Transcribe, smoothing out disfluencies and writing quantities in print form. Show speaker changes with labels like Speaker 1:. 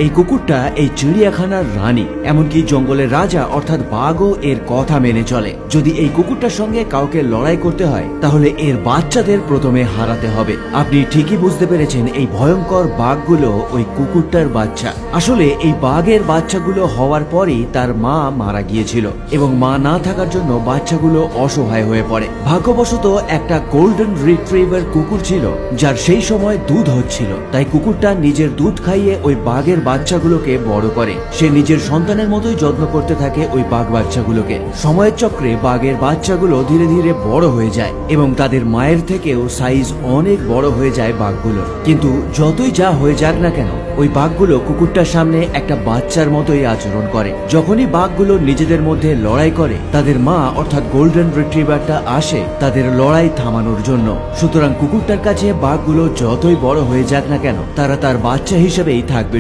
Speaker 1: এই কুকুরটা এই চিড়িয়াখানার রানী, এমনকি জঙ্গলের রাজা অর্থাৎ বাঘও এর কথা মেনে চলে। যদি এই কুকুরটার সঙ্গে কাউকে লড়াই করতে হয় তাহলে এর বাচ্চাদের প্রথমে হারাতে হবে। আপনি ঠিকই বুঝতে পেরেছেন, এই ভয়ঙ্কর বাঘগুলো ওই কুকুরটার বাচ্চা। আসলে এই বাঘের বাচ্চাগুলো হওয়ার পরই তার মা মারা গিয়েছিল এবং মা না থাকার জন্য বাচ্চাগুলো অসহায় হয়ে পড়ে। ভাগ্যবশত একটা গোল্ডেন রিট্রিভার কুকুর ছিল যার সেই সময় দুধ হচ্ছিল, তাই কুকুরটা নিজের দুধ খাইয়ে ওই বাঘের বাচ্চাগুলোকে বড় করে। সে নিজের সন্তানের মতোই যত্ন করতে থাকে ওই বাঘ বাচ্চাগুলোকে। সময়ের চক্রে বাঘের বাচ্চাগুলো ধীরে ধীরে বড় হয়ে যায় এবং তাদের মায়ের থেকেও সাইজ অনেক বড় হয়ে যায় বাঘগুলো। কিন্তু যতই যা হয়ে যাক না কেন, ওই বাঘগুলো কুকুরটার সামনে একটা বাচ্চার মতোই আচরণ করে। যখনই বাঘগুলো নিজেদের মধ্যে লড়াই করে, তাদের মা অর্থাৎ গোল্ডেন রিট্রিভারটা আসে তাদের লড়াই থামানোর জন্য। সুতরাং কুকুরটার কাছে বাঘগুলো যতই বড় হয়ে যাক না কেন, তারা তার বাচ্চা হিসেবেই থাকবে।